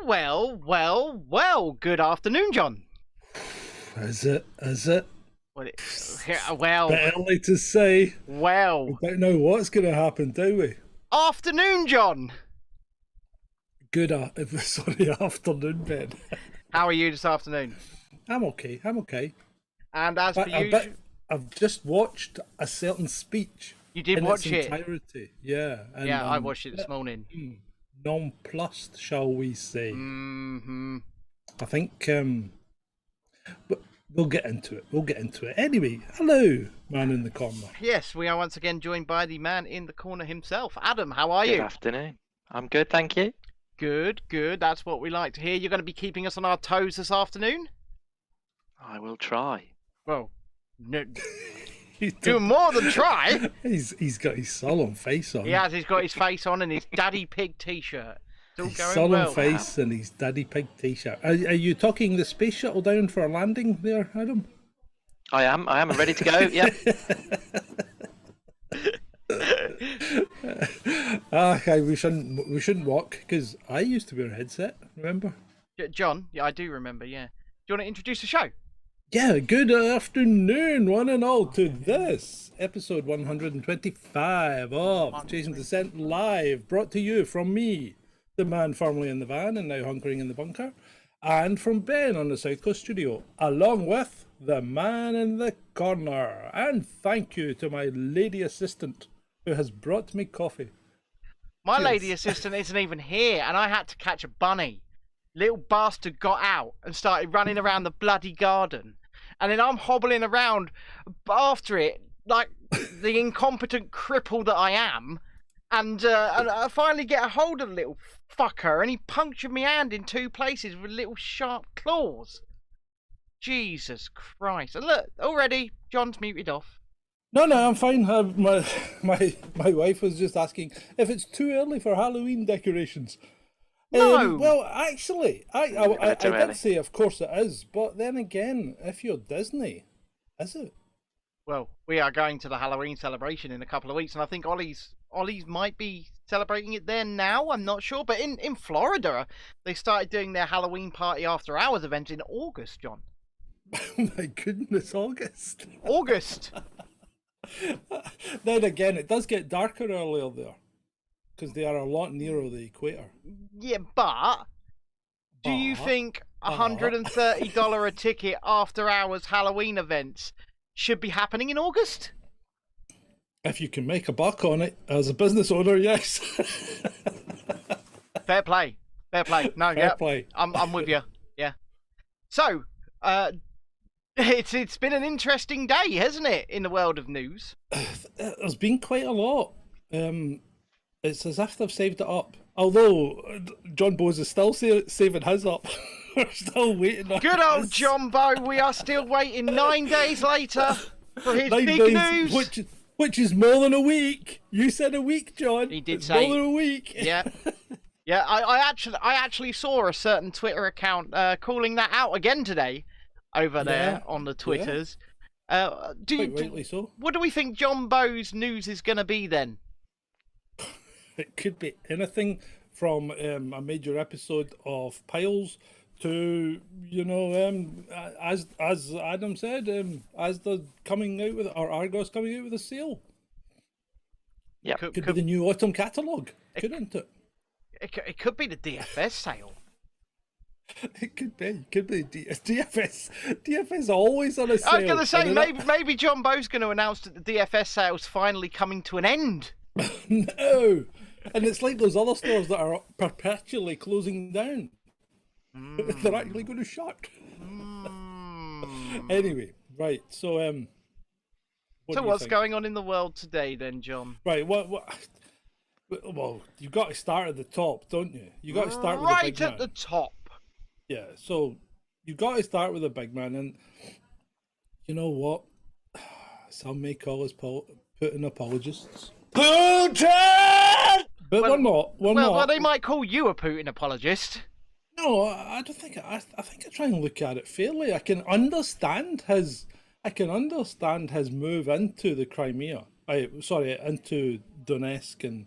Well. Good afternoon, John. Is it? Well, Bit early to say. Well. We don't know what's going to happen, do we? Afternoon, John. Afternoon, Ben. How are you this afternoon? I'm okay. And as per usual, I've just watched a certain speech. You did watch it? Entirety. Yeah. And, I watched it this morning. Nonplussed, shall we say? Mm-hmm. I think. But we'll get into it. Anyway, hello, man in the corner. Yes, we are once again joined by the man in the corner himself. Adam, how are you? Good afternoon. I'm good, thank you. Good. That's what we like to hear. You're going to be keeping us on our toes this afternoon? I will try. Well, no, do more than try. He's got his sullen face on. He has. He's got his face on and his Daddy Pig t-shirt. It's all his going sullen well. face and his Daddy Pig t-shirt. Are you talking the space shuttle down for a landing there, Adam? I am ready to go. Yeah. Okay, we shouldn't walk because I used to wear a headset. Remember? John, yeah, I do remember. Yeah. Do you want to introduce the show? Yeah. Good afternoon, one and all, to this episode 125 of Chasing Dissent Live, brought to you from me, the man formerly in the van and now hunkering in the bunker, and from Ben on the South Coast studio, along with the man in the corner. And thank you to my lady assistant who has brought me coffee. My Cheers. lady assistant isn't even here, and I had to catch a bunny. Little bastard got out and started running around the bloody garden, and then I'm hobbling around after it like the incompetent cripple that I am, and I finally get a hold of the little fucker, and he punctured my hand in two places with little sharp claws. Jesus Christ! And look, already John's muted off. No, I'm fine. My wife was just asking if it's too early for Halloween decorations. No. Well, actually, I too early. did say, of course it is. But then again, if you're Disney, is it? Well, we are going to the Halloween celebration in a couple of weeks, and I think Ollie's might be celebrating it there now. I'm not sure, but in Florida, they started doing their Halloween party after hours event in August, John. Oh my goodness, August. Then again, it does get darker earlier there because they are a lot nearer the equator. Yeah, but do you think $130 a ticket after hours Halloween events should be happening in August? If you can make a buck on it as a business owner, yes. Fair play. No, Fair play. I'm with you. Yeah. So, it's been an interesting day, hasn't it, in the world of news? There's been quite a lot. It's as if they've saved it up. Although John Bowes is still saving his up. We're still waiting on Good old his. John Bow. We are still waiting 9 days later for his 9 big days, news. Which is more than a week. You said a week, John. He did it's say more than a week. Yeah. Yeah, I actually saw a certain Twitter account calling that out again today over there on the Twitters. Quite rightly so. What do we think John Bow's news is going to be then? It could be anything from a major episode of Piles to, as Adam said, as the coming out with, or Argos coming out with a sale. Yeah, could be the new autumn catalogue, couldn't it? It could be the DFS sale. It could be DFS. DFS always on a sale. I was going to say maybe John Bow's going to announce that the DFS sale's finally coming to an end. No, and it's like those other stores that are perpetually closing down. They're actually going to shut. Anyway, right. So what's going on in the world today then, John? Right. What? Well, you've got to start at the top, don't you? You got to start with the big man. Right at the top. Yeah. So you've got to start with the big man, and you know what? Some may call us Putin apologists. Putin! But we're not. Well, they might call you a Putin apologist. No, I don't think. I think I try and look at it fairly. I can understand his move into the Crimea. Into Donetsk and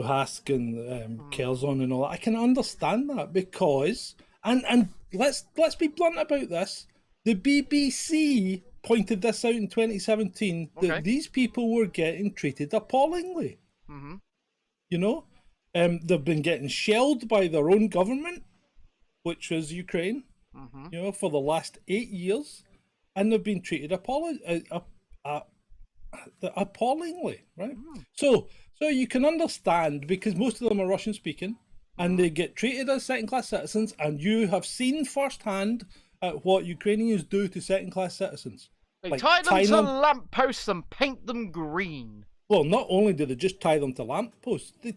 Luhansk and Kherson and all that. I can understand that because, and let's be blunt about this. The BBC pointed this out in 2017 that these people were getting treated appallingly. Mm-hmm. You know, they've been getting shelled by their own government, which was Ukraine. Mm-hmm. You know, for the last 8 years, and they've been treated appallingly, right? So you can understand, because most of them are Russian speaking, and they get treated as second-class citizens, and you have seen firsthand what Ukrainians do to second-class citizens. They tie them to lampposts and paint them green. Well, not only do they just tie them to lampposts, they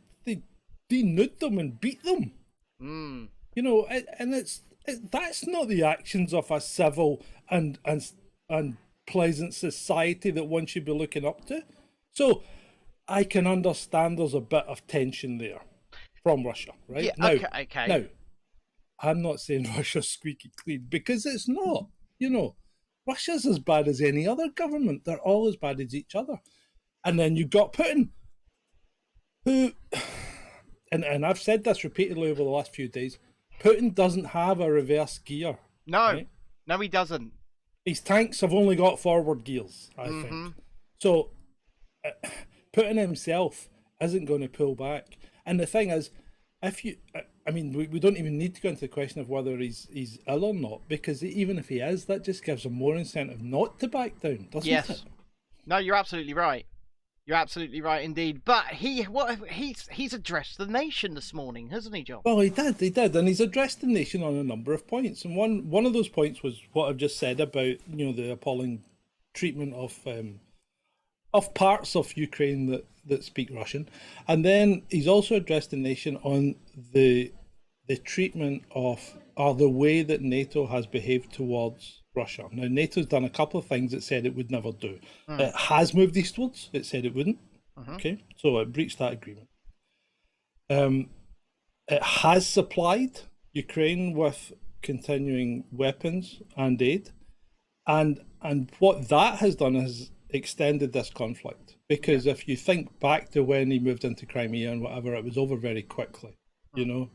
denude them and beat them. You know, and that's not the actions of a civil and pleasant society that one should be looking up to. So I can understand there's a bit of tension there from Russia, right? Yeah, okay. Now, I'm not saying Russia's squeaky clean, because it's not. You know, Russia's as bad as any other government. They're all as bad as each other. And then you've got Putin, who, and I've said this repeatedly over the last few days, Putin doesn't have a reverse gear. No, right? No, he doesn't. His tanks have only got forward gears, I think. So Putin himself isn't going to pull back. And the thing is, if you, I mean, we don't even need to go into the question of whether he's ill or not, because even if he is, that just gives him more incentive not to back down, doesn't it? No, you're absolutely right. You're absolutely right indeed. But he's addressed the nation this morning, hasn't he, John? Well, he did, and he's addressed the nation on a number of points. And one of those points was what I've just said about, you know, the appalling treatment of parts of Ukraine that speak Russian. And then he's also addressed the nation on the treatment of, or the way that NATO has behaved towards Russia. Now, NATO's done a couple of things it said it would never do. It has moved eastwards. It said it wouldn't. Okay, so it breached that agreement. It has supplied Ukraine with continuing weapons and aid, and what that has done is extended this conflict. Because if you think back to when he moved into Crimea and whatever, it was over very quickly. You know,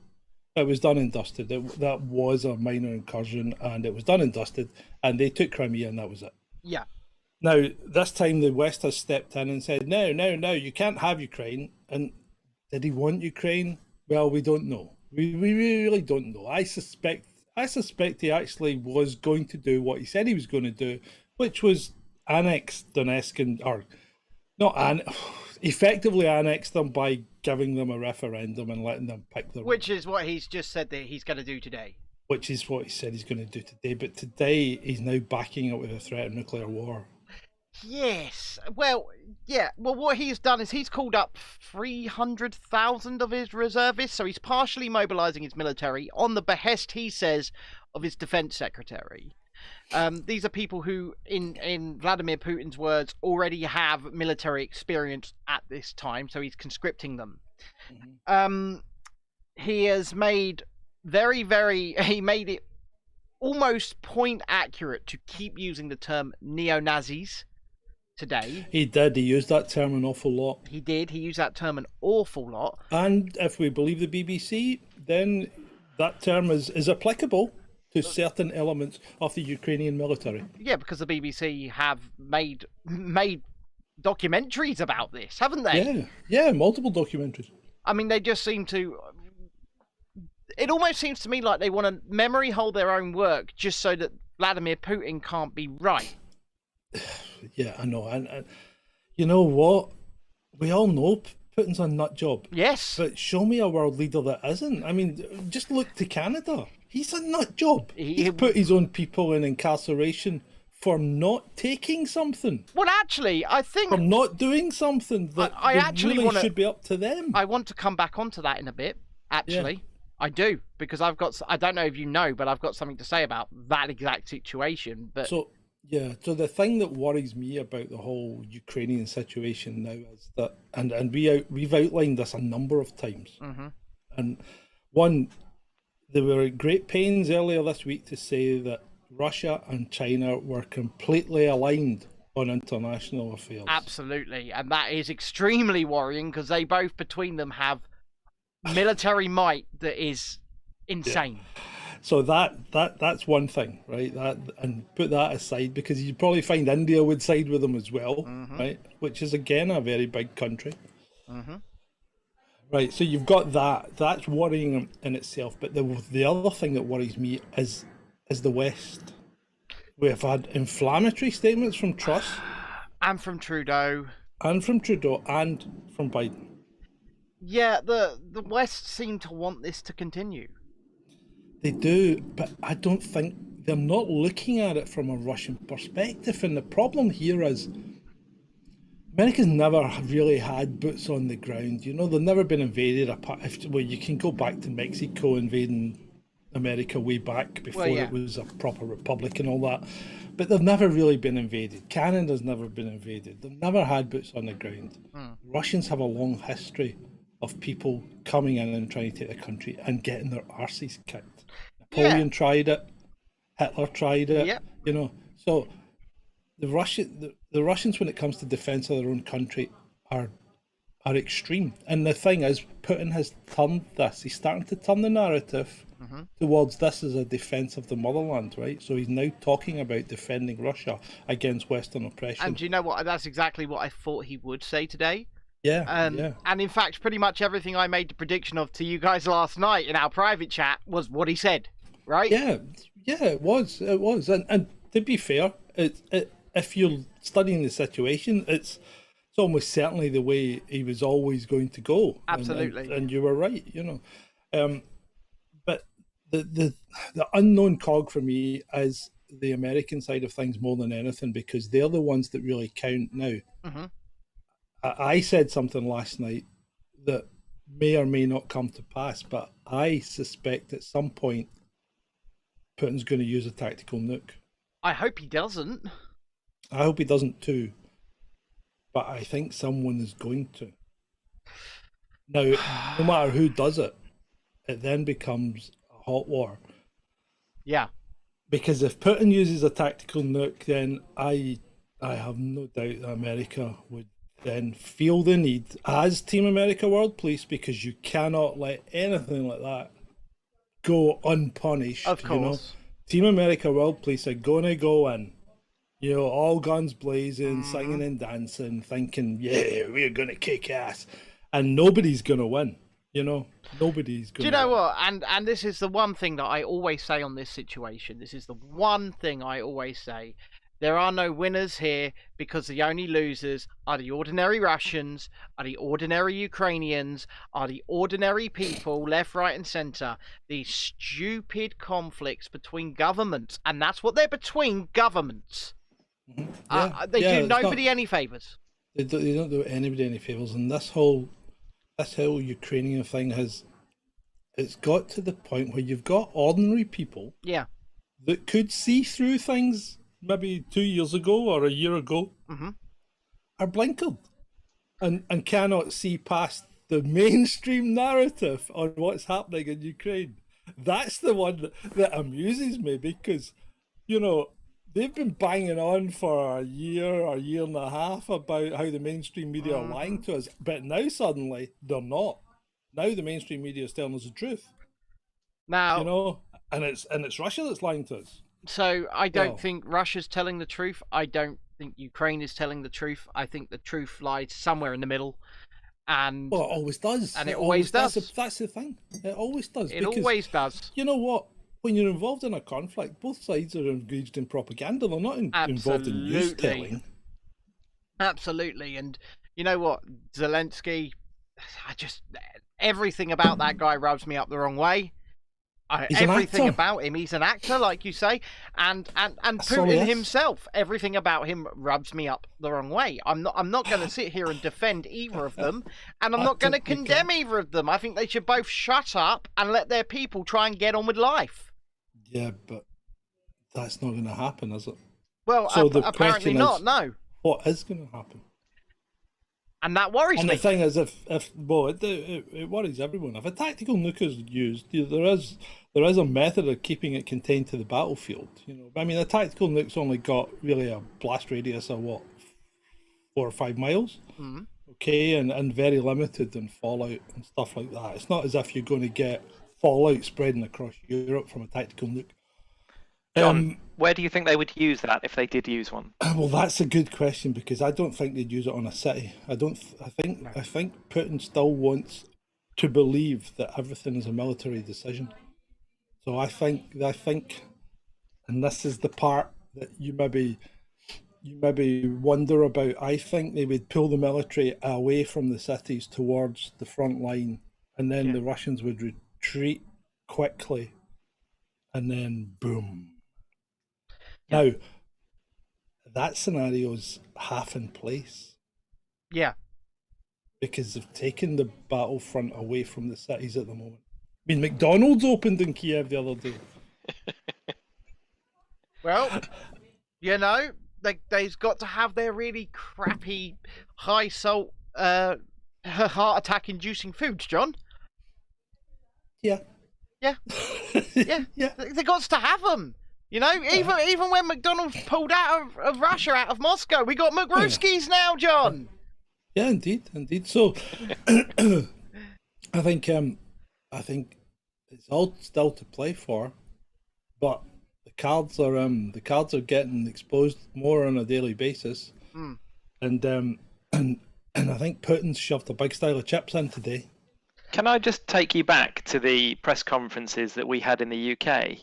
it was done and dusted. That was a minor incursion, and it was done and dusted, and they took Crimea, and that was it. Yeah. Now, this time the West has stepped in and said, no, you can't have Ukraine. And did he want Ukraine? Well, we don't know. We really don't know. I suspect he actually was going to do what he said he was going to do, which was annex Donetsk effectively annex them by giving them a referendum and letting them pick their... Which is what he's just said that he's going to do today. Which is what he said he's going to do today. But today he's now backing it with a threat of nuclear war. Yes. Well, yeah. Well, what he's done is he's called up 300,000 of his reservists, so he's partially mobilising his military on the behest, he says, of his defence secretary. These are people who, in Vladimir Putin's words, already have military experience at this time, so he's conscripting them. He has made he made it almost point accurate to keep using the term neo-Nazis today. He did. He used that term an awful lot. He did. He used that term an awful lot. And if we believe the BBC, then that term is applicable to certain elements of the Ukrainian military. Yeah, because the BBC have made documentaries about this, haven't they? Yeah, multiple documentaries. I mean, they just seem to... It almost seems to me like they want to memory hold their own work just so that Vladimir Putin can't be right. Yeah, I know. And you know what? We all know Putin's a nut job. Yes. But show me a world leader that isn't. I mean, just look to Canada. He's a nut job. He's put his own people in incarceration for not taking something. Well, actually, I think... For not doing something that I actually really should be up to them. I want to come back onto that in a bit, actually. Yeah. I do, because I don't know if you know, but I've got something to say about that exact situation. But So the thing that worries me about the whole Ukrainian situation now is that, and we've outlined this a number of times. And one, they were at great pains earlier this week to say that Russia and China were completely aligned on international affairs. Absolutely, and that is extremely worrying because they both between them have military might that is insane. Yeah. So that's one thing, right? That, and put that aside, because you'd probably find India would side with them as well, right? Which is again a very big country. Right, so you've got that. That's worrying in itself. But the other thing that worries me is the West. We have had inflammatory statements from Truss, and from Trudeau, and from Biden. Yeah, the West seem to want this to continue. They do, but I don't think they're not looking at it from a Russian perspective. And the problem here is America's never really had boots on the ground. You know, they've never been invaded. Well, you can go back to Mexico invading America way back before it was a proper republic and all that. But they've never really been invaded. Canada's never been invaded. They've never had boots on the ground. Russians have a long history of people coming in and trying to take the country and getting their arses kicked. Napoleon tried it. Hitler tried it. You know, so the Russians, when it comes to defense of their own country, are extreme. And the thing is, Putin has turned this. He's starting to turn the narrative towards this as a defense of the motherland, right? So he's now talking about defending Russia against Western oppression. And do you know what? That's exactly what I thought he would say today. Yeah. And in fact, pretty much everything I made the prediction of to you guys last night in our private chat was what he said, right? Yeah, it was. And to be fair, if you're studying the situation, it's almost certainly the way he was always going to go. Absolutely. And you were right, you know. But the unknown cog for me is the American side of things more than anything, because they're the ones that really count now. I said something last night that may or may not come to pass, but I suspect at some point Putin's going to use a tactical nuke. I hope he doesn't. I hope he doesn't too, but I think someone is going to. Now, no matter who does it, it then becomes a hot war. Yeah. Because if Putin uses a tactical nuke, then I have no doubt that America would then feel the need as Team America World Police, because you cannot let anything like that go unpunished. Of course. You know? Team America World Police are gonna go in, you know, all guns blazing, singing and dancing, thinking, yeah, we're gonna kick ass, and nobody's gonna win. You know, nobody's gonna. Do you know win. what? And this is the one thing that I always say on this situation. This is the one thing I always say. There are no winners here, because the only losers are the ordinary Russians, are the ordinary Ukrainians, are the ordinary people, left, right and centre. These stupid conflicts between governments, and that's what they're between, governments. They do nobody any favours. They don't do anybody any favours, and this whole Ukrainian thing it's got to the point where you've got ordinary people that could see through things maybe 2 years ago or a year ago, are blinkered and cannot see past the mainstream narrative on what's happening in Ukraine. That's the one that amuses me, because, you know, they've been banging on for a year and a half about how the mainstream media are lying to us, but now suddenly they're not. Now the mainstream media is telling us the truth. Now, you know, and it's Russia that's lying to us. So I don't think Russia's telling the truth. I don't think Ukraine is telling the truth. I think the truth lies somewhere in the middle. And well, it always does. And it always does. That's the thing. It always does. It always does. You know what? When you're involved in a conflict, both sides are engaged in propaganda. They're not involved in news telling. Absolutely. And you know what? Zelensky, everything about that guy rubs me up the wrong way. Everything about him, he's an actor, like you say, and Putin himself, everything about him rubs me up the wrong way. I'm not going to sit here and defend either of them, and I'm not going to condemn either of them. I think they should both shut up and let their people try and get on with life. Yeah, but that's not going to happen, is it? Well, so apparently not. No. What is going to happen? And that worries And me. the thing is, it worries everyone. If a tactical nuke is used, there is a method of keeping it contained to the battlefield. I mean, a tactical nuke's only got really a blast radius of 4 or 5 miles. Mm-hmm. Okay, and very limited in fallout and stuff like that. It's not as if you're going to get fallout spreading across Europe from a tactical nuke. John, where do you think they would use that if they did use one? Well, that's a good question, because I don't think they'd use it on a city. I think Putin still wants to believe that everything is a military decision. So I think, and this is the part that you maybe wonder about. I think they would pull the military away from the cities towards the front line, and then the Russians would retreat quickly, and then boom. Now, that scenario's half in place. Yeah. Because they've taken the battlefront away from the cities at the moment. I mean, McDonald's opened in Kiev the other day. Well, they've got to have their really crappy, high salt, heart attack inducing foods, John. Yeah. Yeah. Yeah. They got to have them. Even when McDonald's pulled out of Russia, out of Moscow, we got McRooskies now, John. Yeah, indeed. So, I think it's all still to play for, but the cards are getting exposed more on a daily basis, and I think Putin's shoved a big style of chips in today. Can I just take you back to the press conferences that we had in the UK?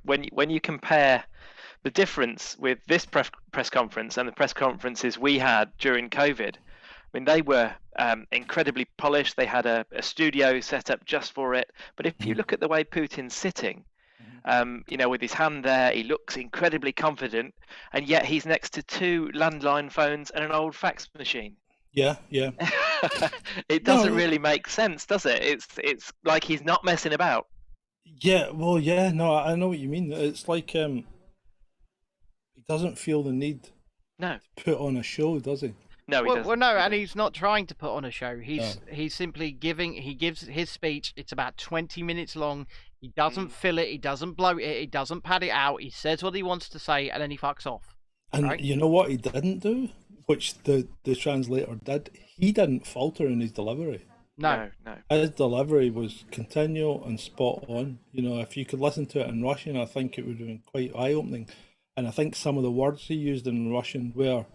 When you compare the difference with this press conference and the press conferences we had during COVID, I mean, they were incredibly polished. They had a studio set up just for it. But if you look at the way Putin's sitting, with his hand there, he looks incredibly confident, and yet he's next to 2 landline phones and an old fax machine. Yeah. It doesn't really make sense, does it? It's like he's not messing about. Yeah, well, yeah, no, I know what you mean. It's like he doesn't feel the need to put on a show, does he? No, he doesn't. Well, no, and he's not trying to put on a show. He's simply gives his speech. It's about 20 minutes long. He doesn't fill it. He doesn't bloat it. He doesn't pad it out. He says what he wants to say, and then he fucks off. And right? You know what he didn't do, which the translator did? He didn't falter in his delivery. No. His delivery was continual and spot on. If you could listen to it in Russian, I think it would have been quite eye-opening. And I think some of the words he used in Russian were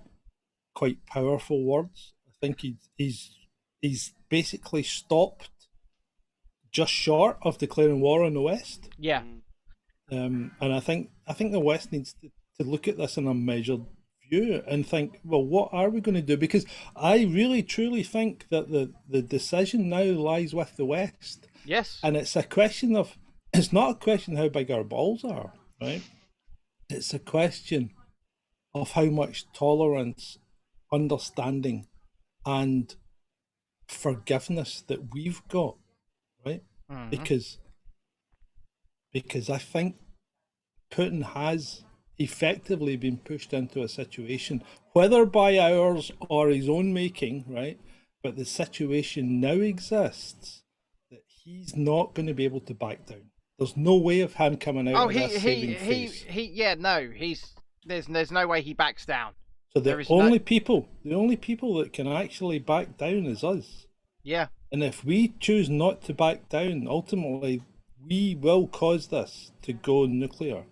quite powerful words. I think he's basically stopped just short of declaring war on the West. Yeah. And I think the West needs to look at this in a measured view and think, well, what are we going to do? Because I really truly think that the decision now lies with the West. Yes. And it's not a question how big our balls are, right? It's a question of how much tolerance, understanding, and forgiveness that we've got, right? Mm-hmm. Because I think Putin has effectively been pushed into a situation, whether by ours or his own making, right? But the situation now exists that he's not going to be able to back down. There's no way of him coming out of this saving face. There's no way he backs down. So the only people that can actually back down is us. Yeah. And if we choose not to back down, ultimately we will cause this to go nuclear.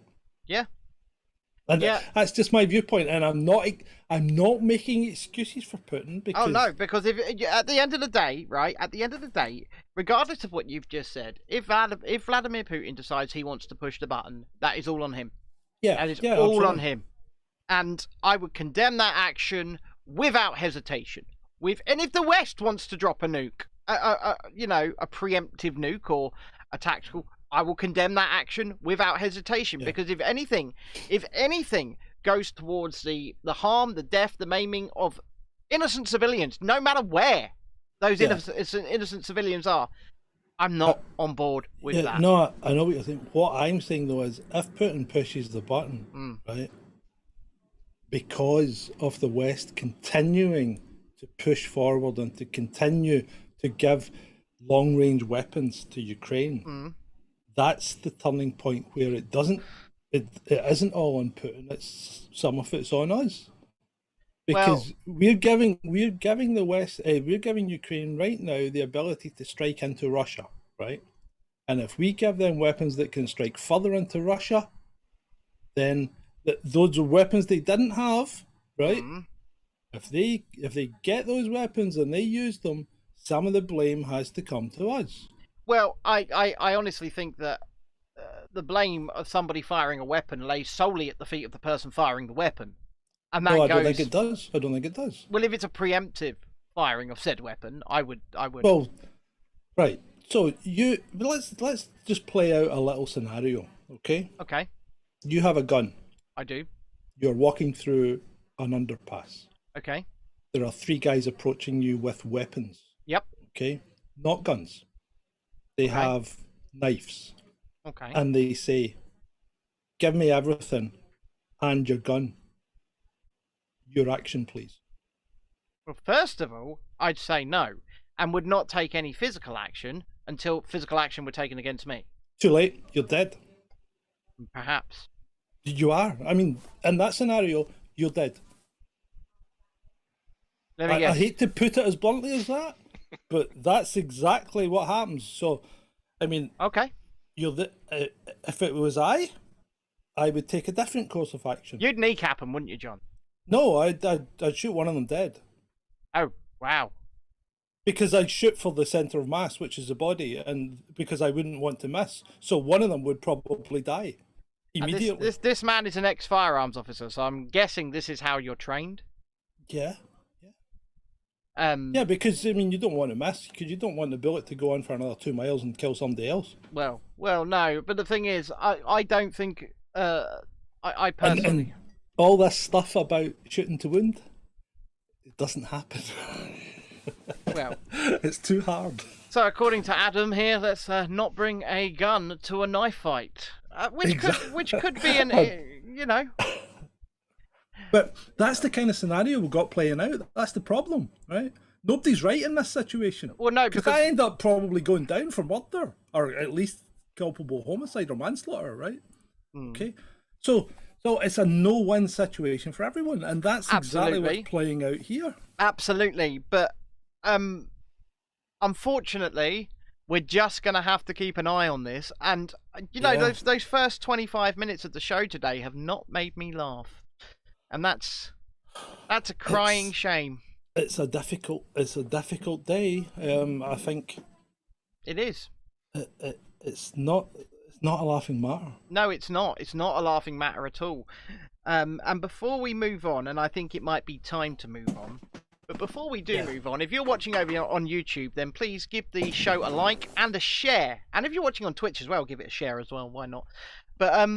Yeah. And that's just my viewpoint, and I'm not making excuses for Putin, because because if at the end of the day, right? At the end of the day, regardless of what you've just said, if Vladimir Putin decides he wants to push the button, that is all on him. Yeah, and it's all absolutely on him. And I would condemn that action without hesitation. And if the West wants to drop a nuke, a preemptive nuke or a tactical, I will condemn that action without hesitation, because if anything goes towards the harm, the death, the maiming of innocent civilians, no matter where those innocent civilians are, I'm not on board with that. No, I know what you're saying. What I'm saying though is, if Putin pushes the button, right, because of the West continuing push forward and to continue to give long-range weapons to Ukraine, that's the turning point where it isn't all on Putin. It's some of it's on us, because we're giving the West, we're giving Ukraine right now the ability to strike into Russia, right? And if we give them weapons that can strike further into Russia, then those weapons they didn't have, right? If they get those weapons and they use them, some of the blame has to come to us. Well, I honestly think that the blame of somebody firing a weapon lays solely at the feet of the person firing the weapon. And that I don't think it does. I don't think it does. Well, if it's a preemptive firing of said weapon, I would. Well, right. So let's just play out a little scenario, okay? Okay. You have a gun. I do. You're walking through an underpass. Okay. There are 3 guys approaching you with weapons. Yep. Okay. Not guns. They have knives. Okay. And they say, "Give me everything and your gun. Your action, please." Well, first of all, I'd say no, and would not take any physical action until physical action were taken against me. Too late. You're dead. Perhaps. You are. I mean, in that scenario, you're dead. Let me guess. I hate to put it as bluntly as that, but that's exactly what happens. So, I mean, okay. If it was I would take a different course of action. You'd kneecap them, wouldn't you, John? No, I'd shoot one of them dead. Oh, wow. Because I'd shoot for the centre of mass, which is the body, and because I wouldn't want to miss. So one of them would probably die immediately. This man is an ex-firearms officer, so I'm guessing this is how you're trained? Yeah. Yeah, because, I mean, you don't want to miss, because you don't want the bullet to go on for another 2 miles and kill somebody else. Well, no, but the thing is, I don't think, I personally... And all this stuff about shooting to wound, it doesn't happen. Well... It's too hard. So, according to Adam here, let's not bring a gun to a knife fight. Which could be an, you know... But that's the kind of scenario we've got playing out. That's the problem, right? Nobody's right in this situation. Well, no, because I end up probably going down for murder, or at least culpable homicide or manslaughter, right? Okay, so it's a no-win situation for everyone, and that's exactly what's playing out here. Absolutely, but unfortunately, we're just going to have to keep an eye on this. And you know, those first 25 minutes of the show today have not made me laugh. And that's a crying shame. It's a difficult day. I think it is. It's not a laughing matter. No, it's not. It's not a laughing matter at all. And before we move on, and I think it might be time to move on. But before we do move on, if you're watching over on YouTube, then please give the show a like and a share. And if you're watching on Twitch as well, give it a share as well. Why not? But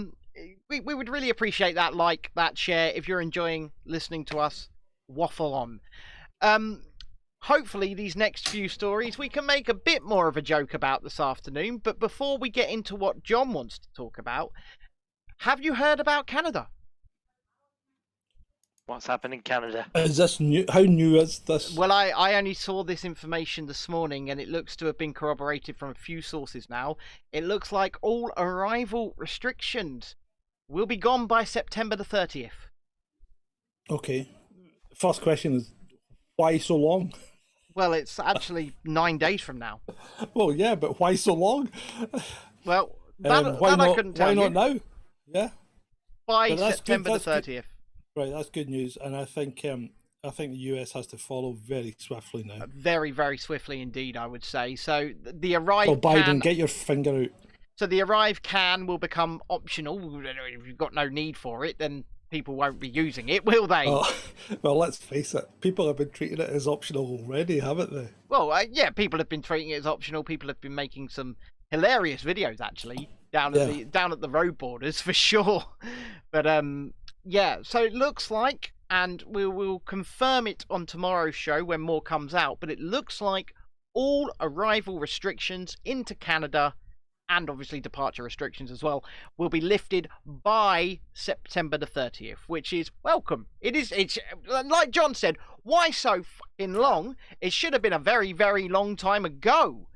we would really appreciate that like, that share, if you're enjoying listening to us waffle on. Hopefully these next few stories we can make a bit more of a joke about this afternoon. But before we get into what John wants to talk about, have you heard about Canada? What's happened in Canada? Is this new? How new is this? Well, I only saw this information this morning, and it looks to have been corroborated from a few sources now. It looks like all arrival restrictions will be gone by September the 30th. Okay. First question is, why so long? Well, it's actually 9 days from now. Well, yeah, but why so long? Well, I couldn't tell you. Why not now? Yeah. By September the 30th. Right, that's good news, and I think the US has to follow very swiftly now. Very, very swiftly indeed, I would say. So the arrive. So Biden, get your finger out. So the arrive can will become optional. If you've got no need for it, then people won't be using it, will they? Oh, well, let's face it. People have been treating it as optional already, haven't they? Well, yeah, people have been treating it as optional. People have been making some hilarious videos actually down at the road borders for sure. But yeah, so it looks like, and we will confirm it on tomorrow's show when more comes out, but it looks like all arrival restrictions into Canada and obviously departure restrictions as well, will be lifted by September the 30th, which is welcome. It's like John said, why so fucking long? It should have been a very, very long time ago.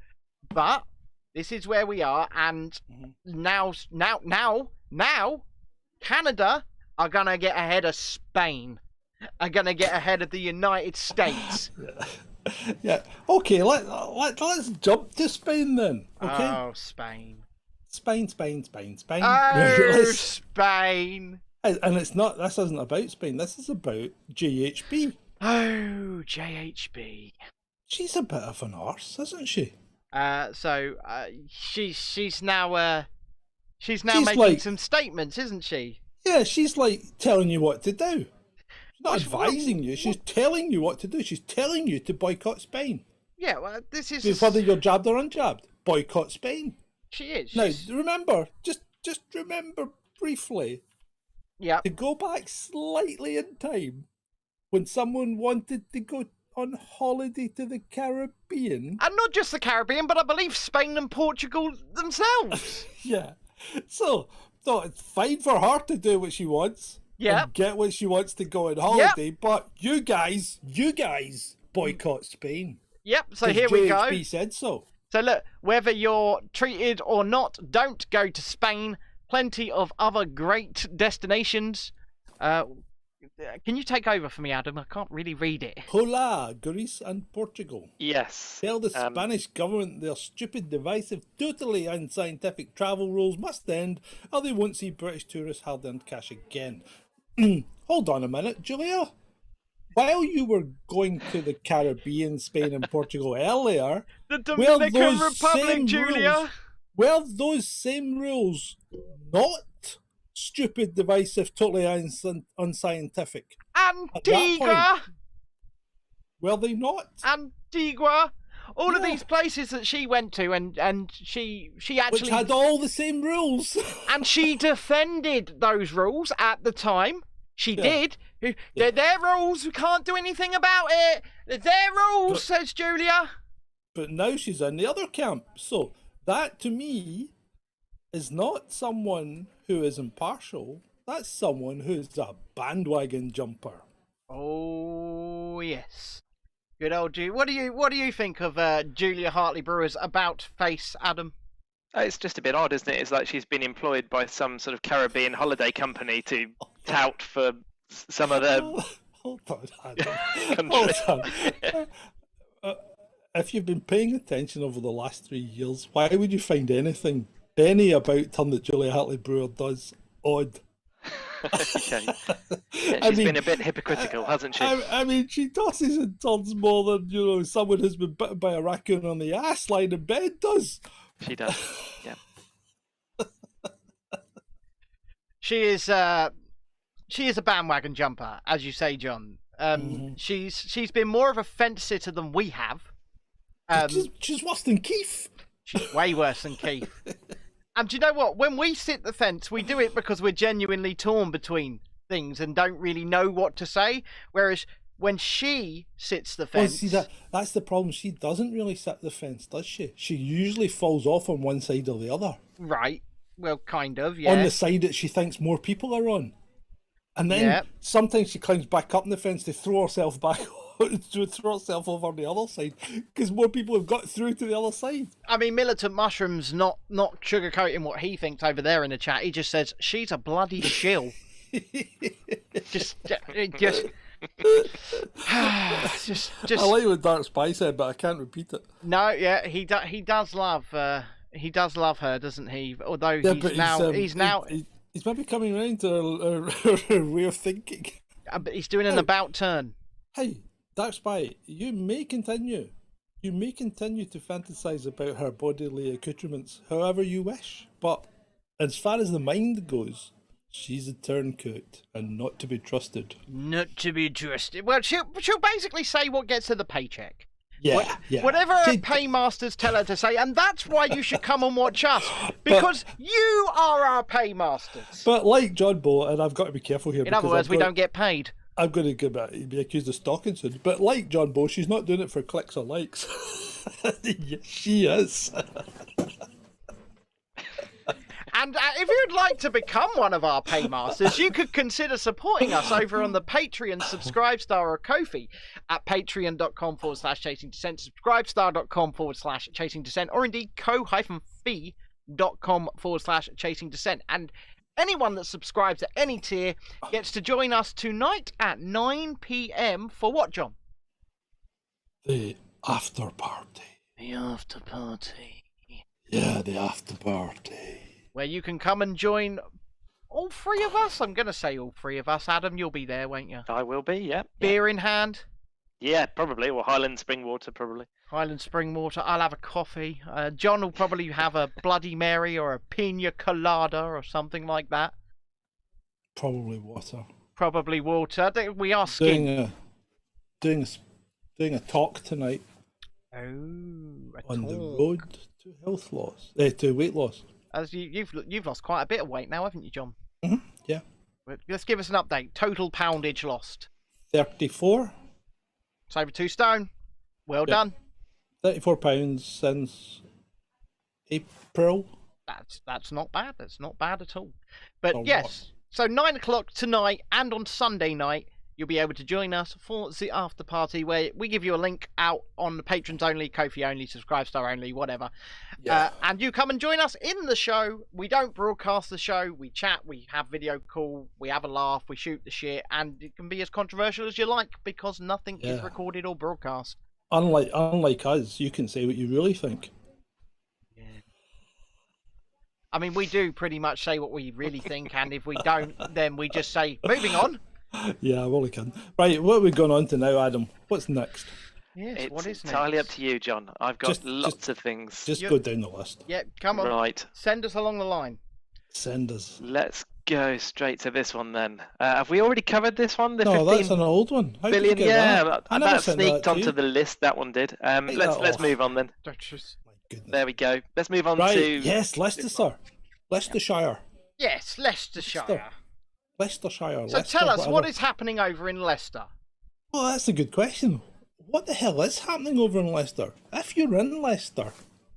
But this is where we are, and now, Canada are gonna get ahead of Spain. Are gonna get ahead of the United States. Yeah. Okay. Let's jump to Spain then. Okay. Oh, Spain. Spain. Oh, Spain. And it's not. This isn't about Spain. This is about JHB. Oh, JHB. She's a bit of an arse, isn't she? She's now making like, some statements, isn't she? Yeah, she's like telling you what to do. She's not advising you. She's telling you what to do. She's telling you to boycott Spain. Yeah, well, this is whether you're jabbed or unjabbed. Boycott Spain. She is. Now, remember, just remember briefly. Yeah. To go back slightly in time, when someone wanted to go on holiday to the Caribbean. And not just the Caribbean, but I believe Spain and Portugal themselves. Yeah. So it's fine for her to do what she wants. Yeah. And get what she wants to go on holiday. Yep. But you guys boycott Spain. Yep. So here we go. JHB said so. So look, whether you're treated or not, don't go to Spain. Plenty of other great destinations. Can you take over for me, Adam? I can't really read it. Hola, Greece and Portugal. Yes. Tell the Spanish government their stupid, divisive, totally unscientific travel rules must end, or they won't see British tourists hard-earned cash again. Hold on a minute, Julia. While you were going to the Caribbean, Spain and Portugal earlier... The Dominican Republic, Julia! Were those same rules not stupid, divisive, totally unscientific? Antigua! Were they not? Antigua! All of these places that she went to, and she actually... Which had all the same rules. And she defended those rules at the time. She did. They're their rules. We can't do anything about it. They're their rules, says Julia. But now she's in the other camp. So that, to me, is not someone who is impartial. That's someone who's a bandwagon jumper. Oh, yes. Good old Julia. What do you think of Julia HartleyBrewer's about face, Adam? It's just a bit odd, isn't it? It's like she's been employed by some sort of Caribbean holiday company to tout for some of the... Hold on, Adam. Hold on. If you've been paying attention over the last 3 years, why would you find any about turn that Julia HartleyBrewer does odd? Okay. Yeah, she's been a bit hypocritical, hasn't she? I mean, she tosses and turns more than, someone who's been bitten by a raccoon on the ass lying in bed does. She does, yeah. She is a bandwagon jumper, as you say, John. She's been more of a fence sitter than we have. She's worse than Keith. She's way worse than Keith. And do you know what? When we sit the fence, we do it because we're genuinely torn between things and don't really know what to say. Whereas when she sits the fence... Well, see, that's the problem. She doesn't really sit the fence, does she? She usually falls off on one side or the other. Right. Well, kind of, yeah. On the side that she thinks more people are on. And then sometimes she climbs back up on the fence to throw herself back to throw herself over on the other side because more people have got through to the other side. I mean, Militant Mushroom's not sugarcoating what he thinks over there in the chat. He just says she's a bloody shill. just. I like what Dark Spy said, but I can't repeat it. No, yeah, he does love her, doesn't he? Although he's maybe coming around to a way of thinking. But he's doing an about turn. Hey, Dark Spy, you may continue to fantasize about her bodily accoutrements however you wish, but as far as the mind goes, she's a turncoat and not to be trusted. Not to be trusted. Well, she'll basically say what gets her the paycheck. Yeah. Whatever her paymasters tell her to say, and that's why you should come and watch us, because you are our paymasters. But like John Bow, and I've got to be careful here. In other words, we don't get paid. I'm going to be accused of stalking soon. But like John Bow, she's not doing it for clicks or likes. Yes, she is. And if you'd like to become one of our paymasters, you could consider supporting us over on the Patreon, Subscribestar, or Ko-fi at patreon.com/Chasing Dissent, subscribestar.com/Chasing Dissent, or indeed ko-fi.com/Chasing Dissent. And anyone that subscribes at any tier gets to join us tonight at 9 p.m. for what, John? The after party. The after party. Yeah, the after party. Where you can come and join all three of us. I'm going to say all three of us. Adam, you'll be there, won't you? I will be, yeah. Beer in hand? Yeah, probably. Or Highland Spring Water, probably. Highland Spring Water. I'll have a coffee. John will probably have a Bloody Mary or a Pina Colada or something like that. Probably water. Probably water. We are skint. Doing a talk tonight. Oh, on the road to health loss, to weight loss. As you've lost quite a bit of weight now, haven't you, John? Mm-hmm. Yeah. Let's give us an update. Total poundage lost. 34. It's over 2 stone. Well done. 34 pounds since April. That's not bad. That's not bad at all. But Or yes, so 9 o'clock tonight and on Sunday night, you'll be able to join us for the after party, where we give you a link out on the patrons only, Ko-fi only, Subscribestar only, whatever. Yeah. And you come and join us in the show. We don't broadcast the show. We chat. We have video call. We have a laugh. We shoot the shit, and it can be as controversial as you like because nothing is recorded or broadcast. Unlike us, you can say what you really think. Yeah. I mean, we do pretty much say what we really think, and if we don't, then we just say, moving on. Yeah, I really can. Right, what are we going on to now, Adam? What's next? Yes, what is It's entirely next? up to you, John. I've got lots of things. Just go down the list. Yeah, come on. Right. Send us along the line. Send us. Let's go straight to this one then. Have we already covered this one? The No, 15 that's an old one. How billion, did you get that? I never that sent sneaked that to onto you. the list. That one did. Let's move on then. My goodness. There we go. Let's move on Right, to yes, Leicestershire. Leicestershire. Yes, Leicestershire. Leicestershire. So tell us, what is happening over in Leicester? Well, that's a good question. What the hell is happening over in Leicester? If you're in Leicester,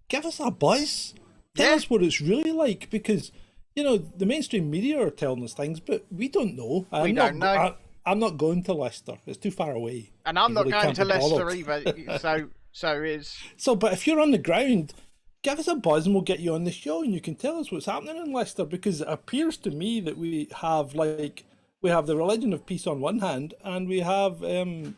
give us a buzz. Tell us what it's really like, because, you know, the mainstream media are telling us things, but we don't know. We don't know. I'm not going to Leicester. It's too far away. And I'm not really going can't to be Leicester bothered. either. But if you're on the ground, give us a buzz and we'll get you on the show and you can tell us what's happening in Leicester, because it appears to me that we have the religion of peace on one hand and we have the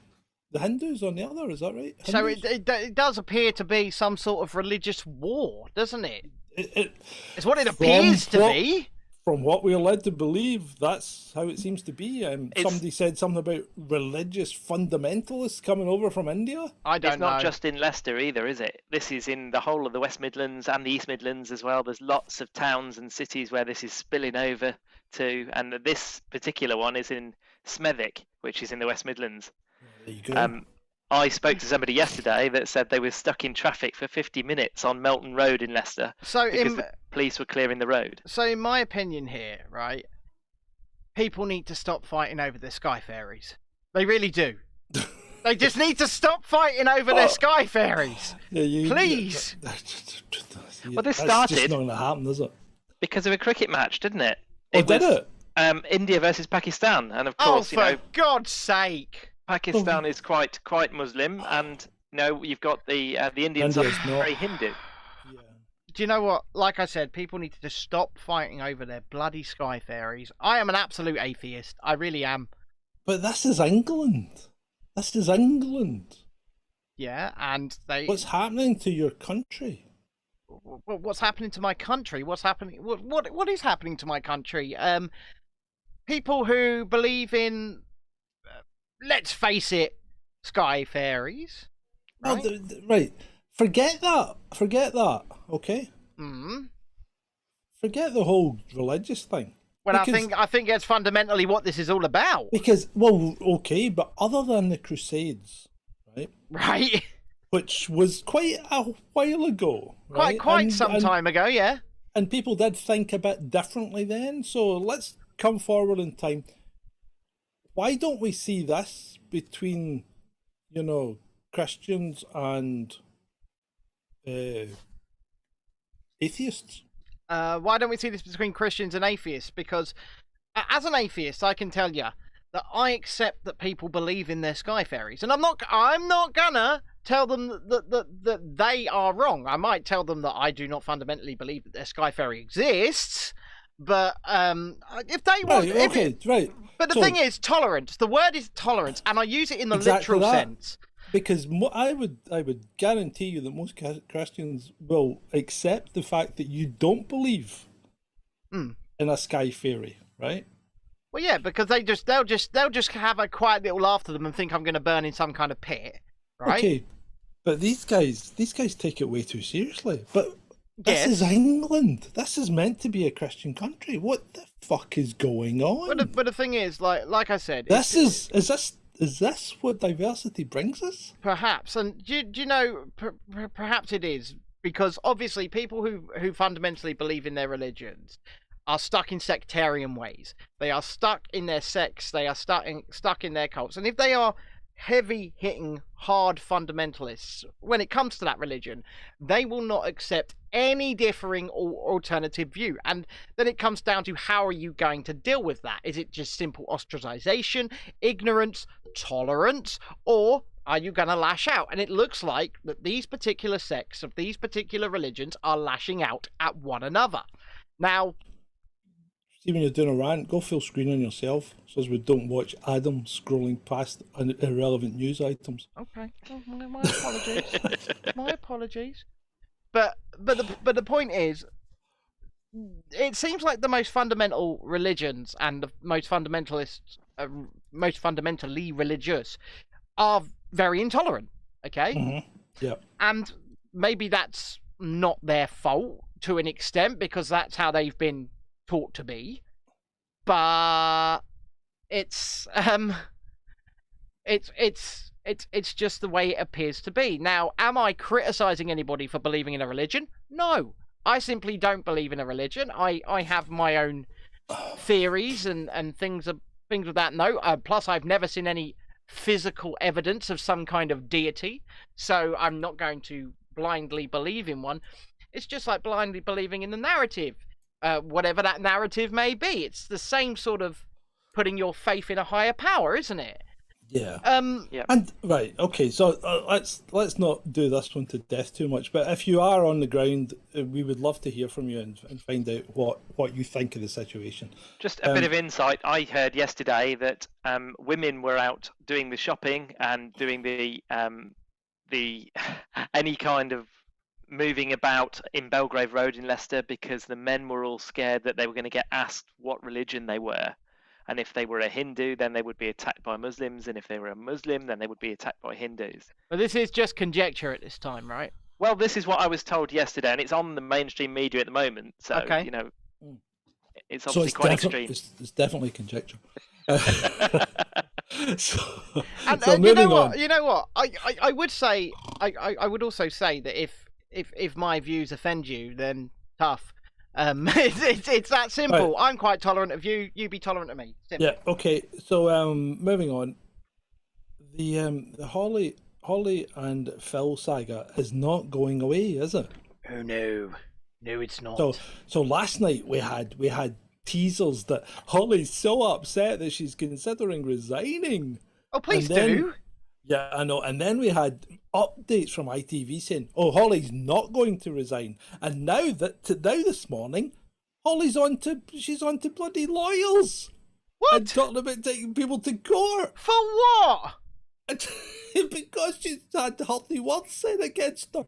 Hindus on the other. Is that right? Hindus? So it does appear to be some sort of religious war, doesn't it? It's what it appears to be. From what we're led to believe, that's how it seems to be. Somebody said something about religious fundamentalists coming over from India. I don't know. It's not just in Leicester either, is it? This is in the whole of the West Midlands and the East Midlands as well. There's lots of towns and cities where this is spilling over to, and this particular one is in Smethwick, which is in the West Midlands. There you go. I spoke to somebody yesterday that said they were stuck in traffic for 50 minutes on Melton Road in Leicester because the police were clearing the road. So in my opinion here, right, people need to stop fighting over their sky fairies. They really do. They just need to stop fighting over their sky fairies. Please. Well, this That's started just not going to happen, is it? because of a cricket match, didn't it? Did it? India versus Pakistan, and of course, for God's sake. Pakistan is quite Muslim, and you've got the Indians are very Hindu. Yeah. Do you know what? Like I said, people need to just stop fighting over their bloody sky fairies. I am an absolute atheist. I really am. But this is England. This is England. Yeah, and What's happening to your country? What's happening to my country? What's happening? What is happening to my country? People who believe in, let's face it, sky fairies. Right? Right. Forget that. Okay. Forget the whole religious thing. Well, I think that's fundamentally what this is all about. Because, well, okay, but other than the Crusades, right? Right. Which was quite a while ago. Right? Quite some time ago, yeah. And people did think a bit differently then. So let's come forward in time. Why don't we see this between, Christians and atheists? Why don't we see this between Christians and atheists? Because as an atheist, I can tell you that I accept that people believe in their sky fairies, and I'm not gonna tell them that they are wrong. I might tell them that I do not fundamentally believe that their sky fairy exists, but if they want, right. But the thing is, tolerance. The word is tolerance, and I use it in the literal sense. Because I would guarantee you that most Christians will accept the fact that you don't believe in a sky fairy, right? Well, yeah, because they'll just have a quiet little laugh to them and think I'm going to burn in some kind of pit, right? Okay, but these guys take it way too seriously. But this is England. This is meant to be a Christian country. What the fuck is going on? But the thing is, like I said, Is this what diversity brings us? Perhaps, and do you know? Perhaps it is, because obviously people who fundamentally believe in their religions are stuck in sectarian ways. They are stuck in their sects. They are stuck in their cults, and if they are heavy-hitting, hard fundamentalists when it comes to that religion, they will not accept any differing or alternative view. And then it comes down to, how are you going to deal with that? Is it just simple ostracization, ignorance, tolerance, or are you going to lash out? And it looks like that these particular sects of these particular religions are lashing out at one another. Now, see, when you're doing a rant, go full screen on yourself, so as we don't watch Adam scrolling past irrelevant news items. Okay, my apologies. My apologies. But the point is, it seems like the most fundamental religions and the most fundamentally religious are very intolerant. Okay. Mm-hmm. Yeah. And maybe that's not their fault to an extent, because that's how they've been taught to be, but it's just the way it appears to be. Now, am I criticizing anybody for believing in a religion? No, I simply don't believe in a religion. I have my own theories and things of that note. Plus, I've never seen any physical evidence of some kind of deity, so I'm not going to blindly believe in one. It's just like blindly believing in the narrative. Whatever that narrative may be, it's the same sort of putting your faith in a higher power, isn't it? Yeah. Yeah. And right, okay. So let's not do this one to death too much. But if you are on the ground, we would love to hear from you and find out what you think of the situation. Just a bit of insight. I heard yesterday that women were out doing the shopping and doing the any kind of moving about in Belgrave Road in Leicester, because the men were all scared that they were going to get asked what religion they were, and if they were a Hindu then they would be attacked by Muslims, and if they were a Muslim then they would be attacked by Hindus. But this is just conjecture at this time, right? Well, this is what I was told yesterday, and it's on the mainstream media at the moment, so okay. You know, it's obviously quite extreme. It's definitely conjecture. So you know what I would say, I would also say that if my views offend you, then tough. It's that simple. Right. I'm quite tolerant of you. You be tolerant of me. Simple. Yeah. Okay. So moving on. The Hartley and Phil saga is not going away, is it? Oh no, it's not. So last night we had teasers that Hartley's so upset that she's considering resigning. Oh, please do. Yeah, I know. And then we had updates from ITV saying, "Oh, Holly's not going to resign." And now this morning, Holly's she's on to bloody lawyers. What? And talking about taking people to court. For what? Because she's had healthy words said against her.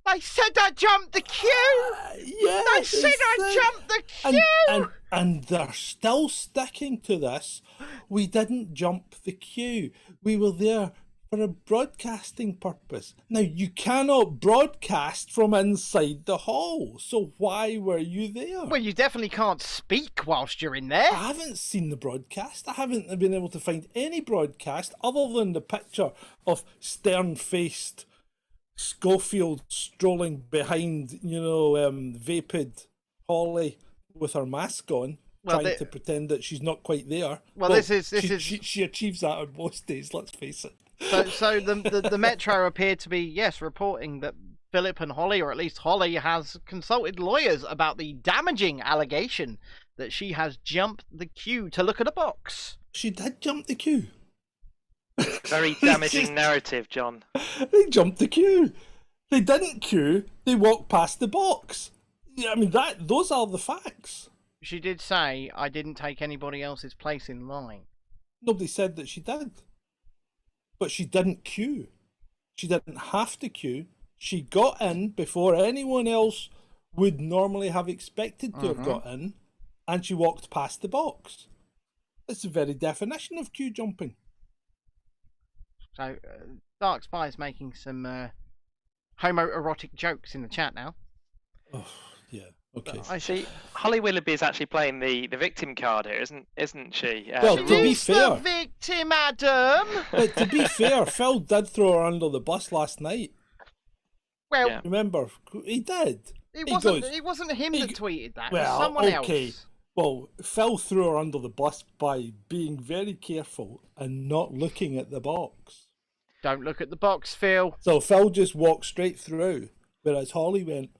They said I jumped the queue. Yeah, they said I jumped the queue. And they're still sticking to this. We didn't jump the queue. We were there for a broadcasting purpose. Now, you cannot broadcast from inside the hall, so why were you there? Well, you definitely can't speak whilst you're in there. I haven't seen the broadcast. I haven't been able to find any broadcast other than the picture of stern-faced Schofield strolling behind, vapid Holly with her mask on, trying to pretend that she's not quite there. Well, she achieves that on most days, let's face it. So the Metro appeared to be, reporting that Philip and Holly, or at least Holly, has consulted lawyers about the damaging allegation that she has jumped the queue to look at a box. She did jump the queue. Very damaging narrative, John. They jumped the queue. They didn't queue. They walked past the box. Yeah, I mean, those are the facts. She did say, I didn't take anybody else's place in line. Nobody said that she did. But she didn't queue. She didn't have to queue. She got in before anyone else would normally have expected to have got in, and she walked past the box. It's the very definition of queue jumping. So, Dark Spy's making some homoerotic jokes in the chat now. Oh, yeah. Okay. I see. Holly Willoughby is actually playing the victim card here, isn't she? Well, to be fair, the victim, Adam. But to be fair, Phil did throw her under the bus last night. Well, Yeah. Remember, he did. it He wasn't him that tweeted that. It was Well, someone okay. else. Well, Phil threw her under the bus by being very careful and not looking at the box. Don't look at the box, Phil. So Phil just walked straight through, whereas Holly went.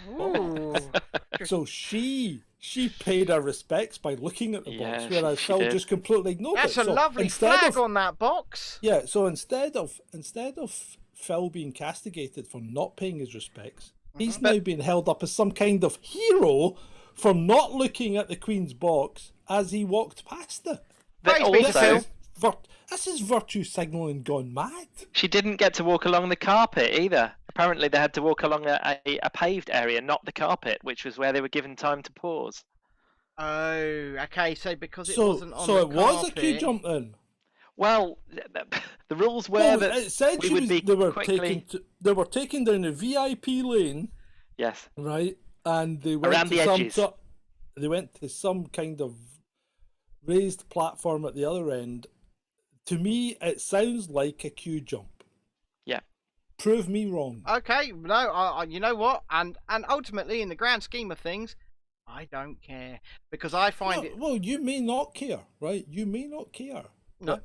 Ooh. So she paid her respects by looking at the box, Yeah, whereas she Phil did. just completely ignored That's it. a So lovely instead flag of, on that box. Yeah, so instead of Phil being castigated for not paying his respects, he's now being held up as some kind of hero for not looking at the Queen's box as he walked past it. Praise be to Also, Phil. This is virtue signalling gone mad. she didn't get to walk along the carpet either. Apparently, they had to walk along a paved area, not the carpet, which was where they were given time to pause. Oh, okay. So because it So wasn't on so the it was a queue carpet- jump then. Well, the rules were Well, that it said we she would was, be they were quickly... they were taking down a VIP lane, Yes. right? And they went Around to the some edges. they went to some kind of raised platform at the other end. To me, it sounds like a queue jump. Yeah. Prove me wrong. Okay, no, I you know what? And ultimately, in the grand scheme of things, I don't care because I find it. Well, you may not care, right? You may not care. No. But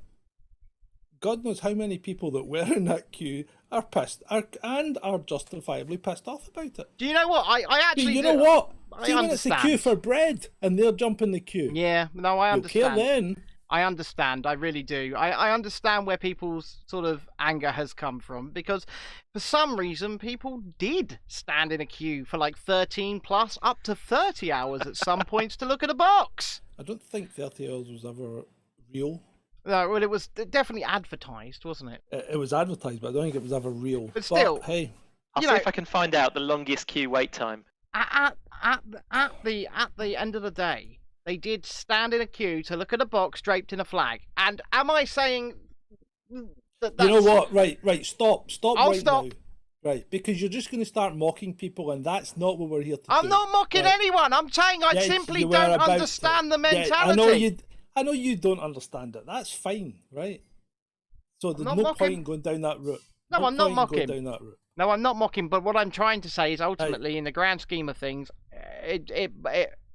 God knows how many people that were in that queue are pissed and are justifiably pissed off about it. Do you know what? I actually. You know what? I See, when it's a understand. queue for bread and they're jumping the queue. Yeah, no, I You'll care understand. then. I understand. I really do. I understand where people's sort of anger has come from because for some reason people did stand in a queue for like 13 plus up to 30 hours at some points to look at a box. I don't think 30 hours was ever real. No, well, it was definitely advertised, wasn't it? It was advertised, but I don't think it was ever real. But still, hey, I'll You see know- if I can find out the longest queue wait time. At the end of the day, they did stand in a queue to look at a box draped in a flag. And am I saying that that's... you know what? Right, stop I'll right stop. now. Right, because you're just going to start mocking people, and that's not what we're here to do. I'm not mocking Right. anyone. I'm saying I Yes, simply you were don't about understand to. the mentality. Yeah, I know you don't understand it. That's fine, right? So there's not no mocking. point in going down that route. No, I'm not point in mocking. going down that route. No, I'm not mocking, but what I'm trying to say is ultimately, in the grand scheme of things, it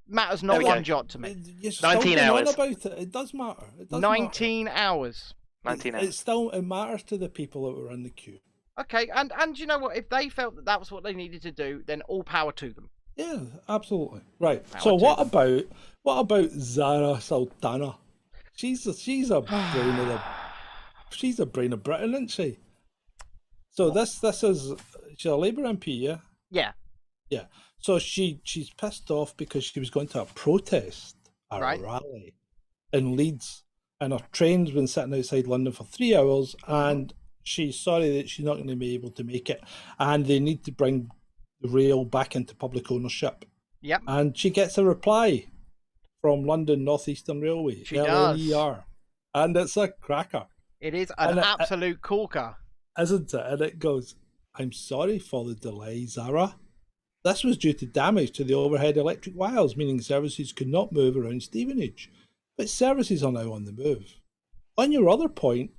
matters not There we one go. jot to me. You're still 19 going on hours. about it. It does matter. It does 19 hours. 19 matter. hours. It matters to the people that were in the queue. Okay, and you know what? If they felt that that was what they needed to do, then all power to them. Yeah, absolutely. Right. Power So to what about Zara Sultana? She's a brain of Britain, isn't she? So this is she's a Labour MP, yeah? Yeah. Yeah. So she's pissed off because she was going to a protest, a Right. rally in Leeds, and her train's been sitting outside London for 3 hours, and she's sorry that she's not going to be able to make it, and they need to bring the rail back into public ownership. Yep. And she gets a reply from London North Eastern Railway, She does. LNER, and it's a cracker, It is an And absolute corker. isn't it? And it goes, "I'm sorry for the delay, Zara. This was due to damage to the overhead electric wires, meaning services could not move around Stevenage. But services are now on the move. On your other point,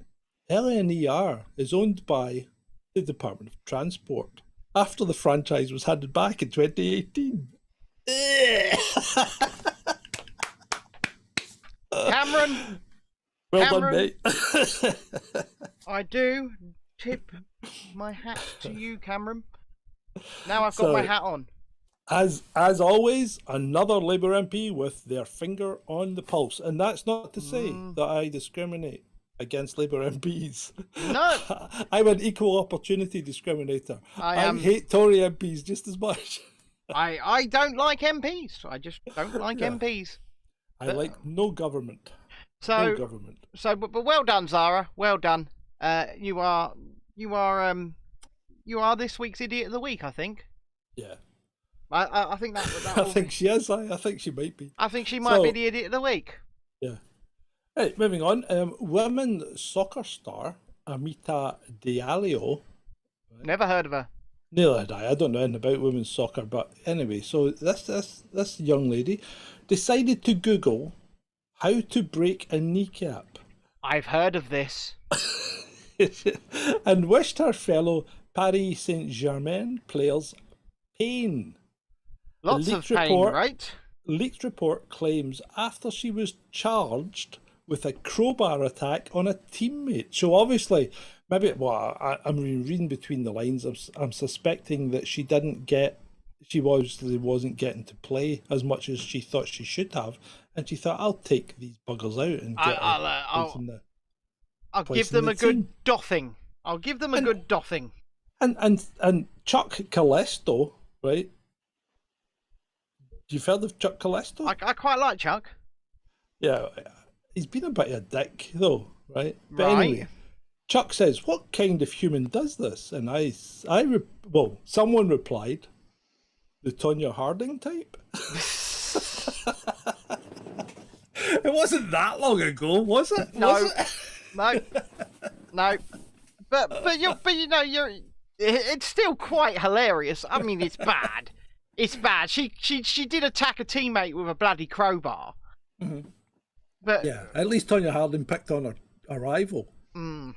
LNER is owned by the Department of Transport after the franchise was handed back in 2018. Cameron, Well Cameron. done, mate. I do tip my hat to you, Cameron. Now I've got my hat on. As always, another Labour MP with their finger on the pulse. And that's not to say that I discriminate against Labour MPs. No. I'm an equal opportunity discriminator. I hate Tory MPs just as much. I don't like MPs. I just don't like MPs. I like no government. So but well done, Zara. Well done. You are this week's Idiot of the Week, I think. Yeah. I think that I think she is. I think she might be. I think she might be the Idiot of the Week. Yeah. Right, moving on. Women's soccer star Amita Diallo. Never heard of her. Neither had I. I don't know anything about women's soccer, but anyway, so this young lady decided to Google how to break a kneecap. I've heard of this. And wished her fellow Paris Saint-Germain players pain. Lots of pain, right? Leaked report claims after she was charged with a crowbar attack on a teammate. So obviously, I'm reading between the lines. I'm suspecting that she wasn't getting to play as much as she thought she should have, and she thought, I'll take these buggers out and get I'll give them a good doffing. I'll give them a good doffing. And Chuck Callisto, right? You've heard of Chuck Callisto? I quite like Chuck. Yeah, he's been a bit of a dick though, right? But anyway, Chuck says, "What kind of human does this?" And someone replied, "The Tonya Harding type." It wasn't that long ago, was it? No, no. But it's still quite hilarious. I mean, it's bad. It's bad. She did attack a teammate with a bloody crowbar. Mm-hmm. But yeah, at least Tonya Harding picked on a rival, mm-hmm.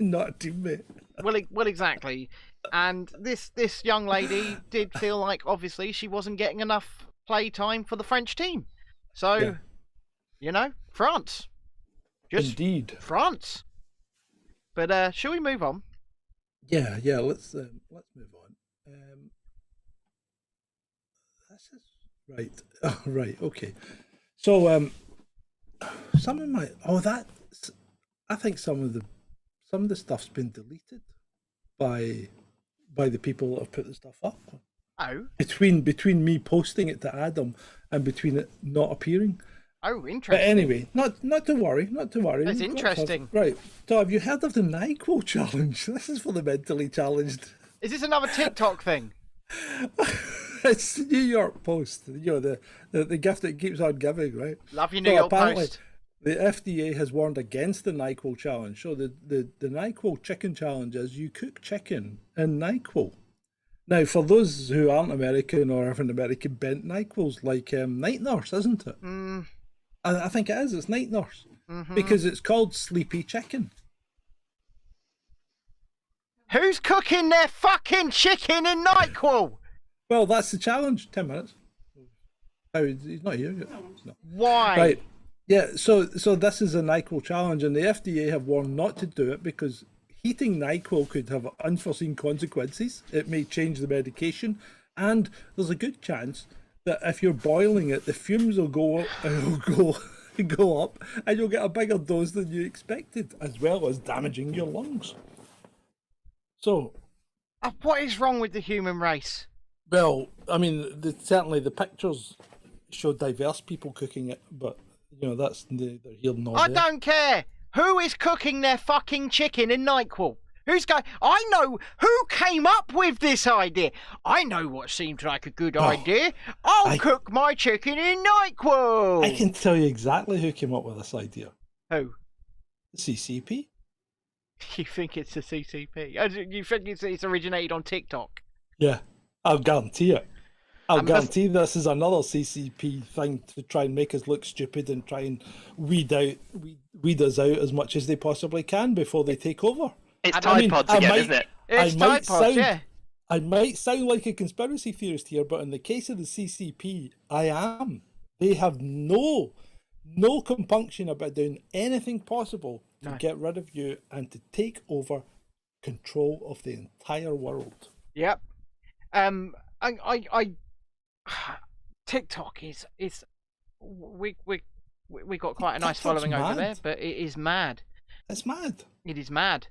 not a teammate. Well, exactly. And this young lady did feel like obviously she wasn't getting enough play time for the French team. So, France. Indeed, France. But shall we move on? Yeah. Let's move on. This is right. Oh, right. Okay. So I think some of the stuff's been deleted by the people that have put the stuff up. Oh. Between me posting it to Adam and between it not appearing. Oh, interesting. But anyway, not to worry. That's interesting. Right. So have you heard of the NyQuil challenge? This is for the mentally challenged. Is this another TikTok thing? It's the New York Post. The gift that keeps on giving, right? Love your New York Post. The FDA has warned against the NyQuil challenge. So the NyQuil chicken challenge is you cook chicken in NyQuil. Now, for those who aren't American or have an American bent, NyQuil's like Night Nurse, isn't it? Mm. I think it is. It's Night Nurse. Mm-hmm. Because it's called Sleepy Chicken. Who's cooking their fucking chicken in NyQuil? Well, that's the challenge. 10 minutes. Oh, he's not here yet. No. Why? Right. Yeah, so this is a NyQuil challenge, and the FDA have warned not to do it because heating NyQuil could have unforeseen consequences. It may change the medication, and there's a good chance that if you're boiling it, the fumes will go up, and you'll get a bigger dose than you expected, as well as damaging your lungs. So, what is wrong with the human race? Well, I mean, certainly the pictures show diverse people cooking it, but that's neither here nor there. I don't care. Who is cooking their fucking chicken in NyQuil? Who's going? I know who came up with this idea. I know what seemed like a good idea. I'll cook my chicken in NyQuil. I can tell you exactly who came up with this idea. Who? The CCP. You think it's the CCP? You think it's originated on TikTok? Yeah, I'll guarantee it. I'll guarantee this is another CCP thing to try and make us look stupid and try and weed us out as much as they possibly can before they take over. It's Tide Pods again, isn't it? It's Tide Pods, yeah. I might sound like a conspiracy theorist here, but in the case of the CCP, I am. They have no compunction about doing anything possible to get rid of you and to take over control of the entire world. Yep. I TikTok is we got quite a nice TikTok's following over mad. there, but it is mad. It's mad. It is mad.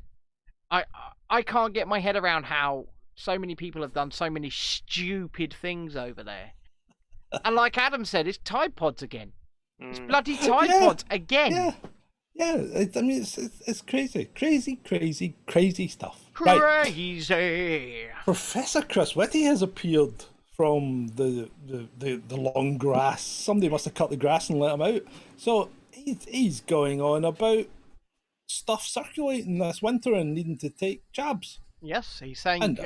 I can't get my head around how so many people have done so many stupid things over there. And like Adam said, it's Tide Pods again. It's bloody Tide Pods again. Yeah. I mean, it's crazy stuff. Crazy. Right. Professor Chris Whitty has appeared from the long grass. Somebody must have cut the grass and let him out. So he's going on about stuff circulating this winter and needing to take jabs. Yes, he's saying. And,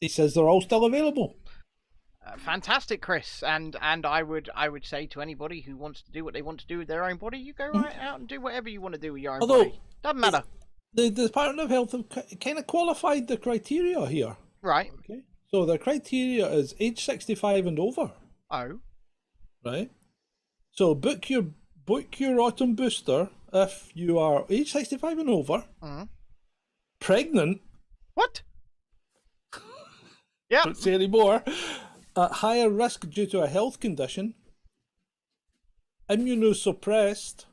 he says they're all still available. Fantastic, Chris. And I would say to anybody who wants to do what they want to do with their own body, you go right out and do whatever you want to do with your own body. Doesn't matter. The Department of Health have kind of qualified the criteria here. Right. Okay. So the criteria is age 65 and over. Oh. Right. So book your autumn booster if you are age 65 and over, pregnant. What? Yeah. Don't say any more. At higher risk due to a health condition, immunosuppressed,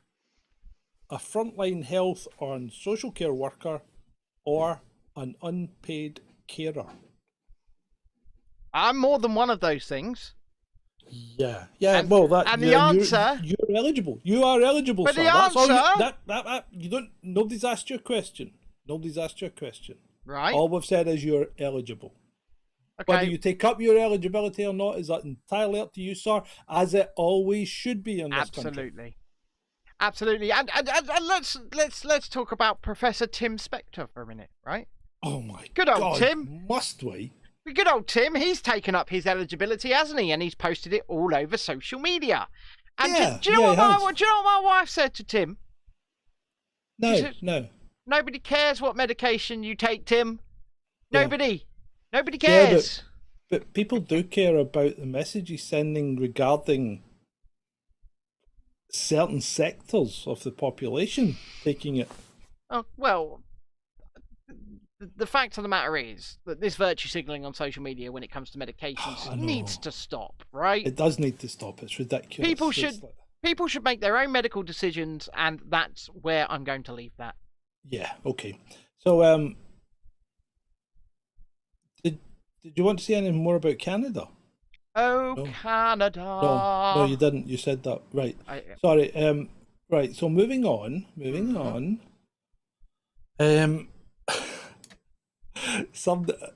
a frontline health or social care worker, or an unpaid carer. I'm more than one of those things. Yeah. And, well, that and the answer. You're eligible. You are eligible. But sir. the answer. You don't. Nobody's asked you a question. Right. All we've said is you're eligible. Okay. Whether you take up your eligibility or not is entirely up to you, sir, as it always should be in this country. Absolutely. And let's talk about Professor Tim Spector for a minute, right? Oh my Good old God, Tim. Must we? Good old Tim. He's taken up his eligibility, hasn't he? And he's posted it all over social media. And do you know what my wife said to Tim? No. Nobody cares what medication you take, Tim. Yeah. Nobody cares. Yeah, but people do care about the message he's sending regarding certain sectors of the population taking it. Oh, well, the fact of the matter is that this virtue signalling on social media when it comes to medications needs to stop, right? It does need to stop. It's ridiculous. People should make their own medical decisions, and that's where I'm going to leave that. Yeah, okay. So, did you want to say anything more about Canada? Oh, no. Canada. No, you didn't. You said that. Right. Sorry. Right. So moving on.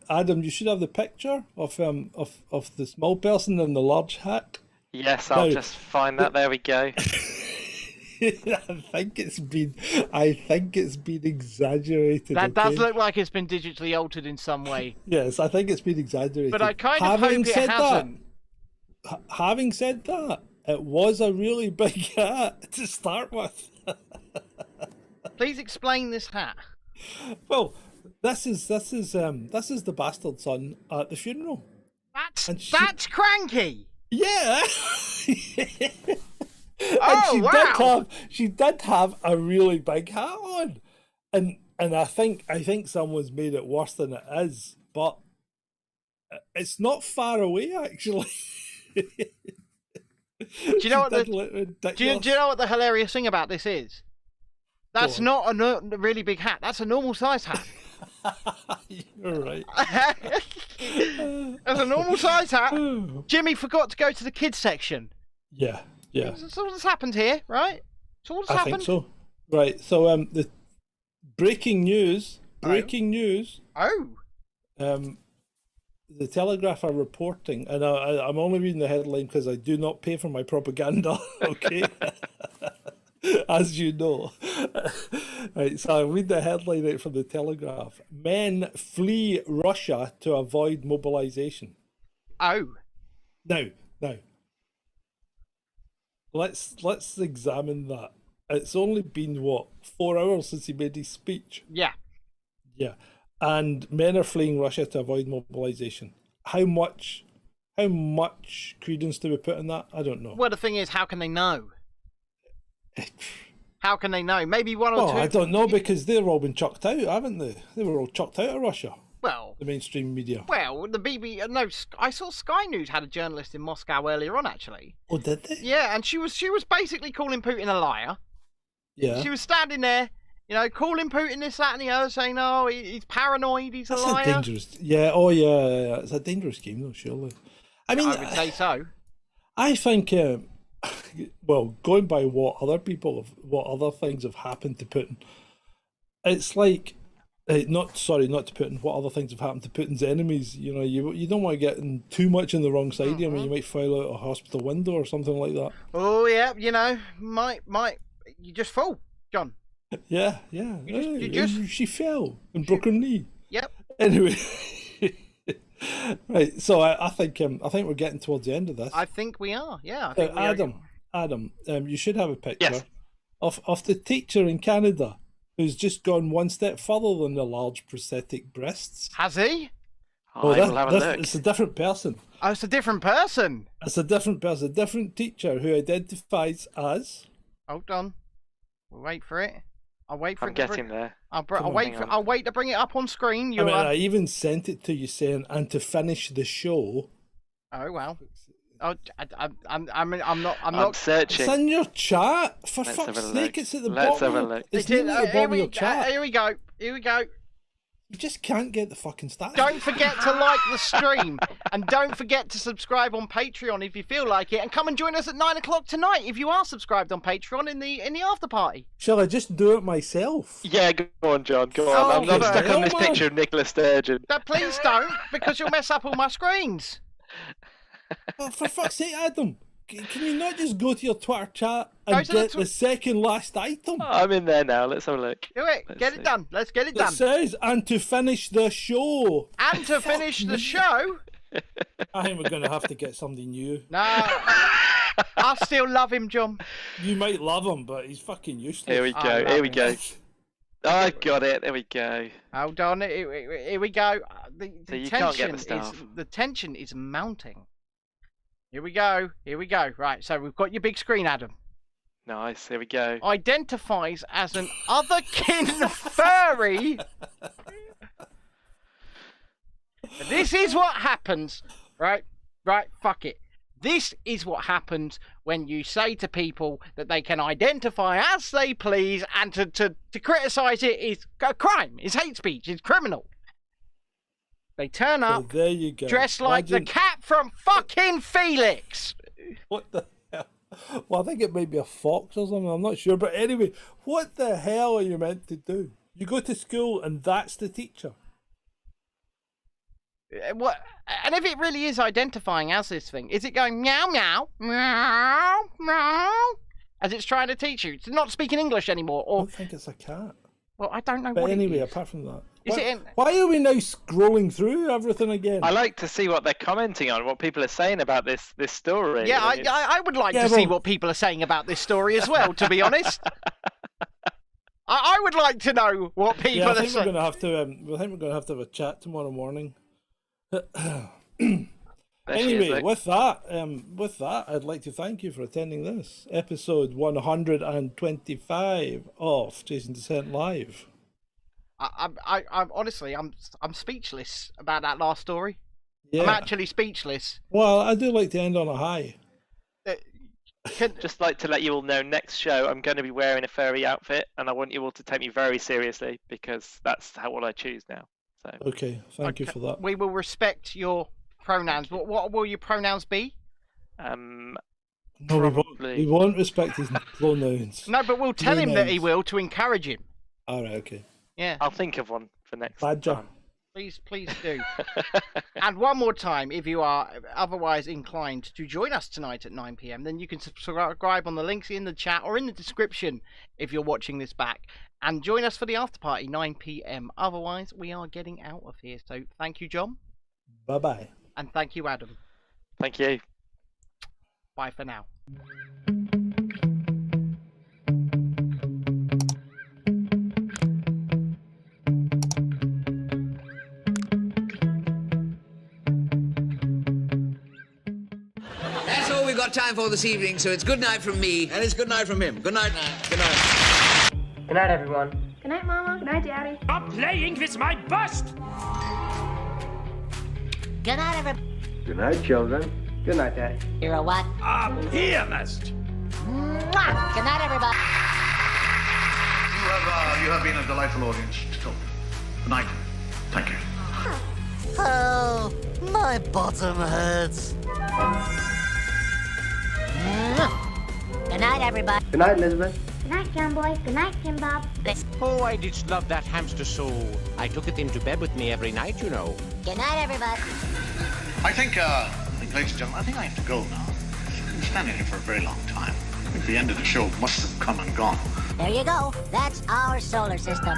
Adam, you should have the picture of the small person in the large hat. Yes, I'll just find that. There we go. I think it's been exaggerated. That does look like it's been digitally altered in some way. Yes, I think it's been exaggerated. But I kind of hope it hasn't. Having said that, it was a really big hat to start with. Please explain this hat. Well, this is the bastard son at the funeral. That's cranky. Yeah. Oh, she did have a really big hat on, and I think someone's made it worse than it is, but it's not far away actually. Do you know what the hilarious thing about this is? That's not a really big hat. That's a normal size hat. You're right. That's a normal size hat. Jimmy forgot to go to the kids section. Yeah. That's all that's happened here, right? That's all that's happened. I think so. Right. So the breaking news. Oh. The Telegraph are reporting, and I'm only reading the headline because I do not pay for my propaganda. Okay. As you know. Right, so I'll read the headline out from the Telegraph. Men flee Russia to avoid mobilization. Oh. Now. Let's examine that. It's only been 4 hours since he made his speech. Yeah. And men are fleeing Russia to avoid mobilization. How much credence do we put in that? I don't know. Well, the thing is, how can they know? How can they know? Maybe one or two. I don't know, because they've all been chucked out, haven't they? They were all chucked out of Russia. Well, the mainstream media. Well, the no, I saw Sky News had a journalist in Moscow earlier on, actually. Oh, did they? Yeah, and she was basically calling Putin a liar. Yeah. She was standing there, calling Putin this, that, and the other, saying, "Oh, he's paranoid, he's a liar." That's dangerous. Yeah. Oh, yeah. It's a dangerous game, though. Surely. I mean, I would say so. I think. Well, going by what other things have happened to Putin, it's like, not to Putin. What other things have happened to Putin's enemies? You don't want to get too much in the wrong side. I mean, you might fall out a hospital window or something like that. Oh yeah, you just fall, John. Yeah. She fell and broke her knee. Yep. Anyway. Right, so I think we're getting towards the end of this. I think we are. Yeah. Adam, you should have a picture of the teacher in Canada who's just gone one step further than the large prosthetic breasts. Has he? I will have a look. It's a different person. Oh, it's a different person. It's a different person, a different teacher who identifies as. Hold on, we'll wait for it. I'll wait for I'm getting there. I'll wait to bring it up on screen. I even sent it to you saying, and to finish the show. Oh well. Oh, I'm not searching. It's in your chat. For fuck's sake, it's at the bottom. Let's have a look. It's at the bottom of your chat. Here we go. You just can't get the fucking stats. Don't forget to like the stream, and don't forget to subscribe on Patreon if you feel like it, and come and join us at 9 o'clock tonight if you are subscribed on Patreon in the after party. Shall I just do it myself? Yeah, go on, John. Go on. I'm stuck on this picture of Nicola Sturgeon. No, please don't, because you'll mess up all my screens. Oh, for fuck's sake, Adam. Can you not just go to your Twitter chat and get the second last item? Oh, I'm in there now. Let's have a look. Do it. Get it done. Let's get it done. It says, and to finish the show. And to finish the show? I think we're going to have to get somebody new. No. I still love him, John. You might love him, but he's fucking useless. Here we go. Oh, I got it. There we go. Hold on. Here we go. The tension is mounting. Here we go. Right, so we've got your big screen, Adam. Nice. Here we go. Identifies as an otherkin furry. This is what happens, right? Fuck it. This is what happens when you say to people that they can identify as they please, and to criticise it is a crime. It's hate speech. It's criminal. They turn up, there you go. Dressed like the cat from fucking Felix. What the hell? Well, I think it might be a fox or something. I'm not sure. But anyway, what the hell are you meant to do? You go to school and that's the teacher. What? And if it really is identifying as this thing, is it going meow, meow, meow, meow, as it's trying to teach you? It's not speaking English anymore. Or... I don't think it's a cat. Well, I don't know but what anyway, it is. Apart from that. Why are we now scrolling through everything again? I like to see what they're commenting on, what people are saying about this story. Yeah, I would like to see what people are saying about this story as well, to be honest. I would like to know what people are saying. I think we're going to have to have a chat tomorrow morning. Anyway, with that, I'd like to thank you for attending this episode 125 of Chasing Dissent Live. I'm honestly, I'm speechless about that last story. Yeah. I'm actually speechless. Well, I do like to end on a high. Just like to let you all know, next show I'm going to be wearing a furry outfit, and I want you all to take me very seriously, because that's what I choose now. So. Okay, thank you for that. We will respect your pronouns. What will your pronouns be? No, we won't respect his pronouns. No, but we'll tell him that he will to encourage him. All right, okay. Yeah. I'll think of one for next time. Please do. And one more time, if you are otherwise inclined to join us tonight at 9 p.m, then you can subscribe on the links in the chat or in the description if you're watching this back. And join us for the after party, 9 p.m. Otherwise, we are getting out of here. So thank you, John. Bye-bye. And thank you, Adam. Thank you. Bye for now. That's all we've got time for this evening, so it's good night from me. And it's good night from him. Good night. Good night. Good night, everyone. Good night, Mama. Good night, Daddy. Stop playing with my bust! Good night, everybody. Good night, children. Good night, Daddy. You're a what? A pianist! Mwah! Good night, everybody. You have been a delightful audience. So, good night. Thank you. Oh, my bottom hurts. Good night, everybody. Good night, Elizabeth. Good night, John Boy. Good night, Tim Bob. Oh, I did love that hamster so. I took it into bed with me every night, you know. Good night, everybody. I think, ladies and gentlemen, I think I have to go now. I've been standing here for a very long time. I think the end of the show must have come and gone. There you go. That's our solar system.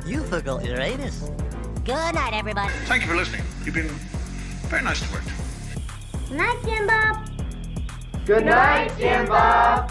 You forgot Uranus. Good night, everybody. Thank you for listening. You've been very nice to work to. Good night, Jim Bob. Good night, Jim Bob.